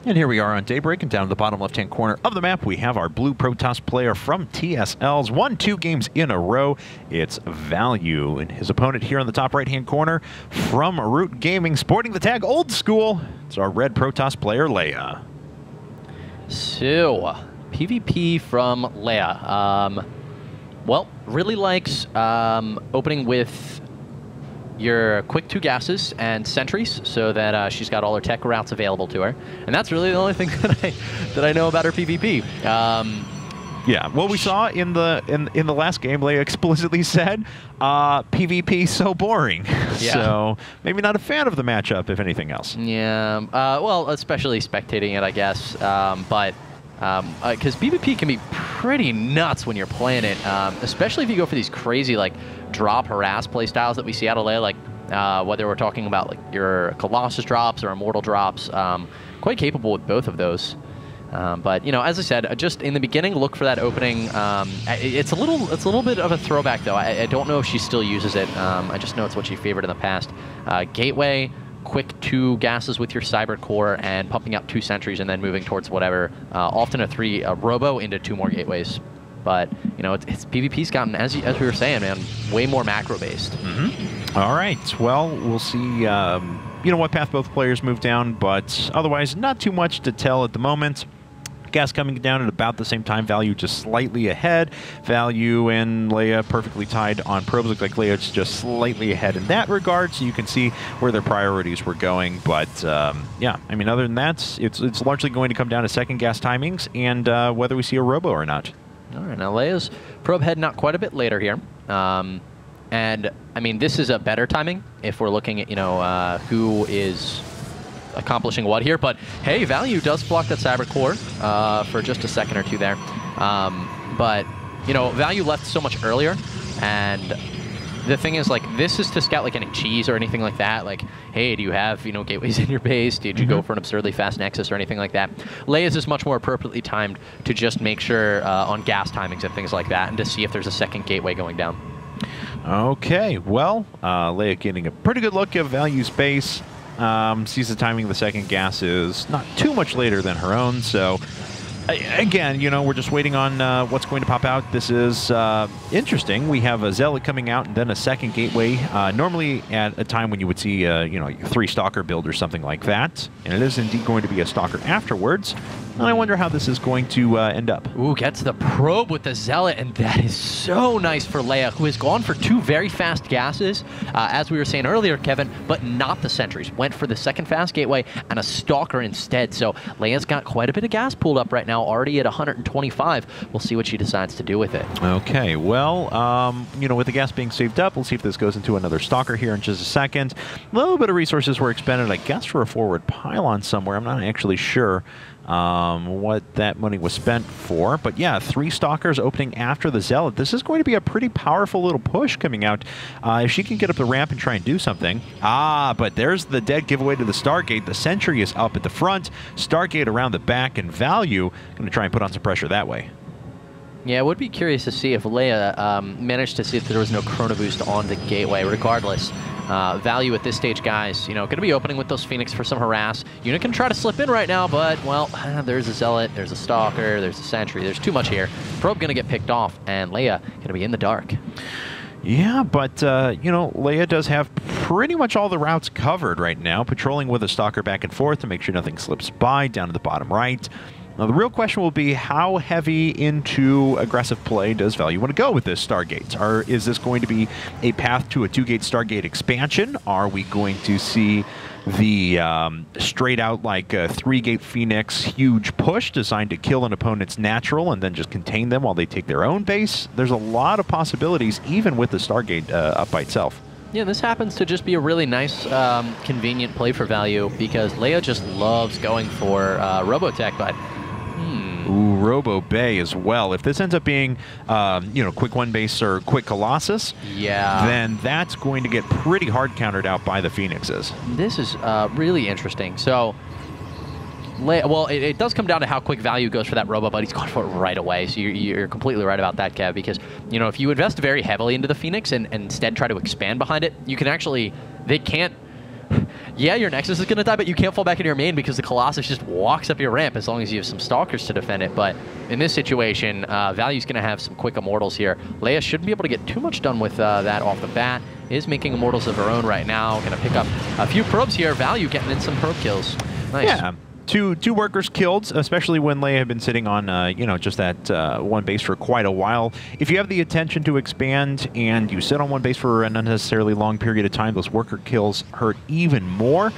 And here we are on Daybreak, and down in the bottom left-hand corner of the map, we have our blue Protoss player from TSL's won 2 games in a row. It's Value, and his opponent here on the top right-hand corner from Root Gaming, sporting the tag Old School. It's our red Protoss player, Leia. So, PvP from Leia. Well, really likes opening with your quick 2 gases and sentries, so that she's got all her tech routes available to her, and that's really the only thing that I know about her PvP. Yeah, what we saw in the last game, Leia explicitly said, PvP so boring. Yeah. So maybe not a fan of the matchup, if anything else. Yeah, well, especially spectating it, I guess. But because PvP can be pretty nuts when you're playing it, especially if you go for these crazy like drop harass play styles that we see out of Leia, like whether we're talking about like your Colossus drops or Immortal drops. Quite capable with both of those. But you know, as I said, just in the beginning, look for that opening. It's a little bit of a throwback though. I don't know if she still uses it. I just know it's what she favored in the past. Gateway, quick 2 gases with your Cyber Core, and pumping out 2 sentries, and then moving towards whatever. Often a 3 Robo into 2 more gateways. But you know, it's PvP's gotten, as we were saying, man, way more macro based. Mm-hmm. All right. Well, we'll see. You know what path both players move down, but otherwise, not too much to tell at the moment. Gas coming down at about the same time. Value just slightly ahead. Value and Leia perfectly tied on probes. Look like Leia's just slightly ahead in that regard, so you can see where their priorities were going. But yeah, I mean, other than that, it's largely going to come down to second gas timings and whether we see a Robo or not. All right, now Leia's probe heading out quite a bit later here. And I mean, this is a better timing if we're looking at, you know, who is accomplishing what here. But hey, Value does block that Cyber Core for just a second or 2 there. But you know, Value left so much earlier, and the thing is, like, this is to scout like any cheese or anything like that. Like, hey, do you have, you know, gateways in your base? Did you go for an absurdly fast nexus or anything like that? Leia's is much more appropriately timed to just make sure on gas timings and things like that, and to see if there's a second gateway going down. Okay, well, Leia getting a pretty good look at Value's base. Sees the timing of the second gas is not too much later than her own, so again, you know, we're just waiting on what's going to pop out. This is interesting. We have a Zealot coming out and then a second gateway, normally at a time when you would see, you know, 3 Stalker build or something like that, and it is indeed going to be a Stalker afterwards. And I wonder how this is going to end up. Ooh, gets the probe with the Zealot, and that is so nice for Leia, who has gone for 2 very fast gases, as we were saying earlier, Kevin, but not the sentries. Went for the second fast gateway and a Stalker instead. So Leia's got quite a bit of gas pulled up right now, already at 125. We'll see what she decides to do with it. Okay, well, you know, with the gas being saved up, we'll see if this goes into another Stalker here in just a second. A little bit of resources were expended, I guess, for a forward pylon somewhere. I'm not actually sure what that money was spent for, but yeah, 3 Stalkers opening after the Zealot. This is going to be a pretty powerful little push coming out if she can get up the ramp and try and do something. But there's the dead giveaway to the Stargate. The Sentry is up at the front, Stargate around the back, and Value going to try and put on some pressure that way. Yeah, I would be curious to see if Leia managed to see if there was no Chrono Boost on the gateway. Regardless, Value at this stage, guys, you know, going to be opening with those Phoenix for some harass. Unit can try to slip in right now, but, well, there's a Zealot, there's a Stalker, there's a Sentry. There's too much here. Probe going to get picked off, and Leia going to be in the dark. Yeah, but, you know, Leia does have pretty much all the routes covered right now, patrolling with a Stalker back and forth to make sure nothing slips by down to the bottom right. Now, the real question will be, how heavy into aggressive play does Value want to go with this Stargate? Is this going to be a path to a 2-gate Stargate expansion? Are we going to see the straight out like 3-gate Phoenix huge push designed to kill an opponent's natural and then just contain them while they take their own base? There's a lot of possibilities, even with the Stargate up by itself. Yeah, this happens to just be a really nice, convenient play for Value, because Leia just loves going for Robotech, but Ooh, Robo Bay as well. If this ends up being, you know, quick 1 base or quick Colossus, yeah, then that's going to get pretty hard countered out by the Phoenixes. This is really interesting. So, well, it does come down to how quick Value goes for that Robo, but he's gone for it right away. So you're completely right about that, Kev, because, you know, if you invest very heavily into the Phoenix and instead try to expand behind it, you can actually, yeah, your Nexus is going to die, but you can't fall back into your main because the Colossus just walks up your ramp as long as you have some Stalkers to defend it. But in this situation, Value's going to have some quick Immortals here. Leia shouldn't be able to get too much done with that off the bat. Is making Immortals of her own right now. Going to pick up a few probes here. Value getting in some probe kills. Nice. Yeah. Two workers killed, especially when Leia had been sitting on, you know, just that one base for quite a while. If you have the intention to expand and you sit on one base for an unnecessarily long period of time, those worker kills hurt even more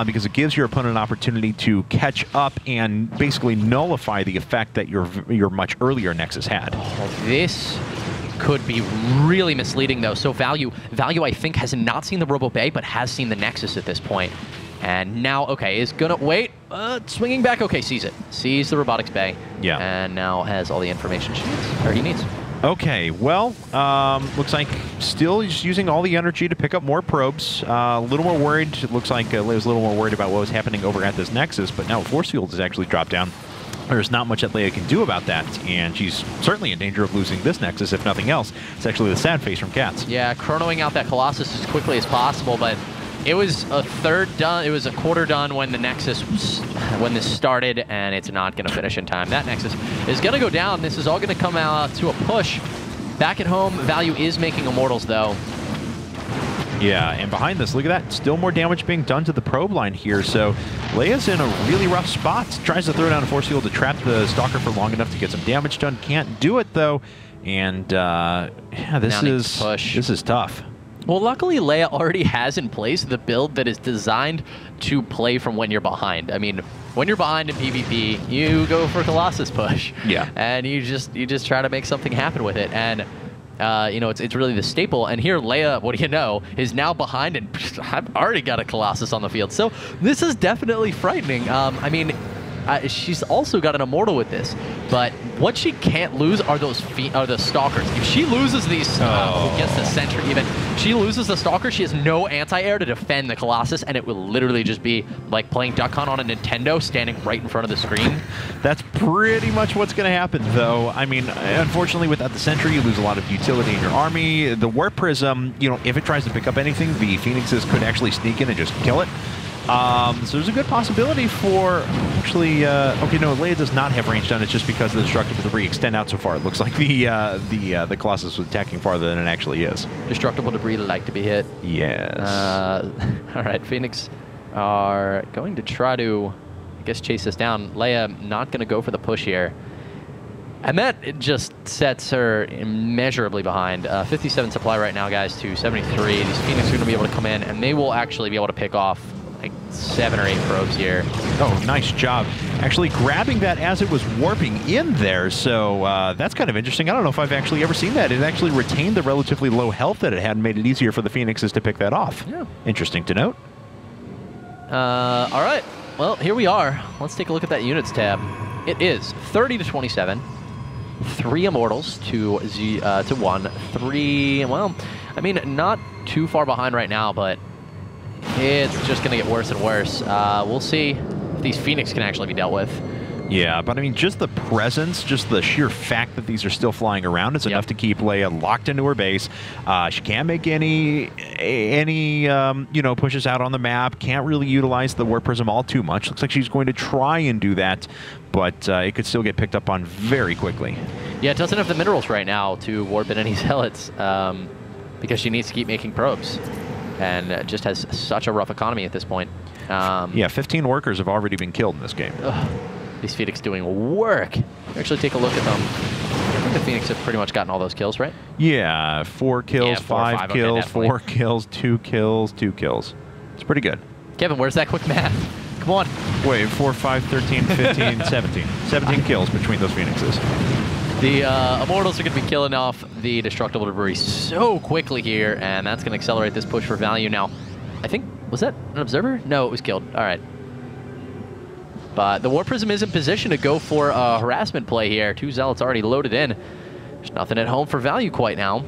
because it gives your opponent an opportunity to catch up and basically nullify the effect that your much earlier Nexus had. Oh, this could be really misleading, though. So Value, I think, has not seen the Robo Bay, but has seen the Nexus at this point. And now, okay, is gonna wait, swinging back. Okay, sees it, sees the robotics bay. Yeah. And now has all the information she needs, or he needs. Okay, well, looks like still just using all the energy to pick up more probes. A little more worried. It looks like Leia was a little more worried about what was happening over at this Nexus, but now Force Field has actually dropped down. There's not much that Leia can do about that, and she's certainly in danger of losing this Nexus, if nothing else. It's actually the sad face from Cats. Yeah, chronoing out that Colossus as quickly as possible, but it was a third done. It was a quarter done when the Nexus, when this started, and it's not going to finish in time. That Nexus is going to go down. This is all going to come out to a push. Back at home, Value is making Immortals, though. Yeah, and behind this, look at that. Still more damage being done to the probe line here. So Leia's in a really rough spot. Tries to throw down a Force Field to trap the Stalker for long enough to get some damage done. Can't do it, though. And, yeah, this is tough. Well, luckily, Leia already has in place the build that is designed to play from when you're behind. I mean, when you're behind in PvP, you go for Colossus push. Yeah. And you just try to make something happen with it. And, you know, it's really the staple. And here, Leia, what do you know, is now behind, and I've already got a Colossus on the field. So this is definitely frightening. I mean, she's also got an Immortal with this, but what she can't lose are the Stalkers. If she loses these against the Sentry, even she loses the Stalker, she has no anti-air to defend the Colossus, and it will literally just be like playing Duck Hunt on a Nintendo, standing right in front of the screen. That's pretty much what's going to happen, though. I mean, unfortunately, without the Sentry, you lose a lot of utility in your army. The Warp Prism, you know, if it tries to pick up anything, the Phoenixes could actually sneak in and just kill it. So there's a good possibility for actually. Okay, no, Leia does not have range done. It's just because the destructible debris extend out so far. It looks like the Colossus was attacking farther than it actually is. Destructible debris like to be hit. Yes. All right, Phoenix are going to try to, I guess, chase this down. Leia not going to go for the push here. And that just sets her immeasurably behind. 57 supply right now, guys, to 73. These Phoenix are going to be able to come in, and they will actually be able to pick off like 7 or 8 probes here. Oh, nice job. Actually grabbing that as it was warping in there, so that's kind of interesting. I don't know if I've actually ever seen that. It actually retained the relatively low health that it had and made it easier for the Phoenixes to pick that off. Yeah. Interesting to note. All right. Well, here we are. Let's take a look at that units tab. It is 30 to 27. 3 Immortals to 1. 3, well, I mean, not too far behind right now, but it's just going to get worse and worse. We'll see if these Phoenix can actually be dealt with. Yeah, but I mean, just the presence, just the sheer fact that these are still flying around is enough to keep Leia locked into her base. She can't make any you know, pushes out on the map. Can't really utilize the Warp Prism all too much. Looks like she's going to try and do that, but it could still get picked up on very quickly. Yeah, it doesn't have the minerals right now to warp in any zealots because she needs to keep making probes, and just has such a rough economy at this point. Yeah, 15 workers have already been killed in this game. These Phoenix doing work. Actually, take a look at them. I think the Phoenix have pretty much gotten all those kills, right? Yeah, 4 kills, yeah, 5 kills, okay, 4 kills, 2 kills, 2 kills. It's pretty good. Kevin, where's that quick math? Come on. Wait, 4, 5, 13, 15, 17. 17 kills between those Phoenixes. The Immortals are going to be killing off the destructible debris so quickly here, and that's going to accelerate this push for value. Now, I think, was that an observer? No, it was killed. All right. But the Warp Prism is in position to go for a harassment play here. 2 Zealots already loaded in. There's nothing at home for value quite now.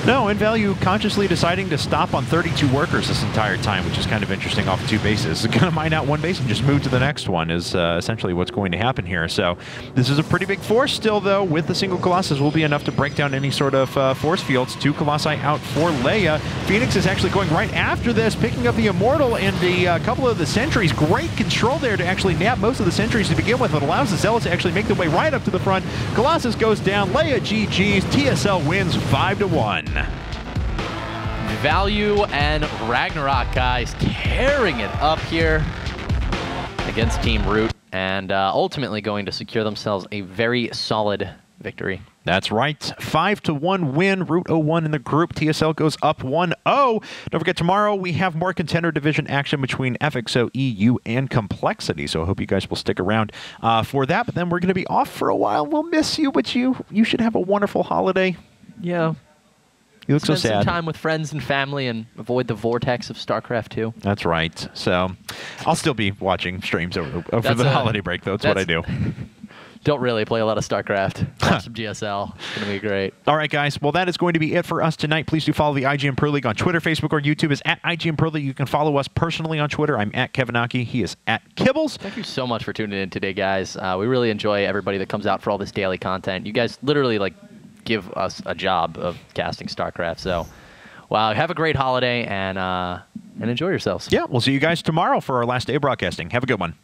No, Invalue consciously deciding to stop on 32 workers this entire time, which is kind of interesting off 2 bases. Going to mine out 1 base and just move to the next one is essentially what's going to happen here. So this is a pretty big force still, though. With the single Colossus will be enough to break down any sort of force fields. 2 Colossi out for Leia. Phoenix is actually going right after this, picking up the Immortal and a couple of the sentries. Great control there to actually nab most of the sentries to begin with. It allows the Zealots to actually make their way right up to the front. Colossus goes down. Leia GG's. TSL wins 5-1. Value and Ragnarok, guys, tearing it up here against Team Root, and ultimately going to secure themselves a very solid victory. That's right. 5-1 win. Root 0-1 in the group. TSL goes up 1-0. Don't forget, tomorrow we have more Contender Division action between FXO, EU, and Complexity. So I hope you guys will stick around for that. But then we're going to be off for a while. We'll miss you, but you should have a wonderful holiday. Yeah. You look so sad. Spend some time with friends and family and avoid the vortex of StarCraft 2. That's right. So I'll still be watching streams over the holiday break, though. That's what I do. Don't really play a lot of StarCraft. Watch some GSL. It's going to be great. All right, guys. Well, that is going to be it for us tonight. Please do follow the IGN Pro League on Twitter, Facebook, or YouTube is at IGN Pro League. You can follow us personally on Twitter. I'm at Kevinaki. He is at Kibbles. Thank you so much for tuning in today, guys. We really enjoy everybody that comes out for all this daily content. You guys literally give us a job of casting StarCraft. So, wow, have a great holiday and enjoy yourselves. Yeah, we'll see you guys tomorrow for our last day of broadcasting. Have a good one.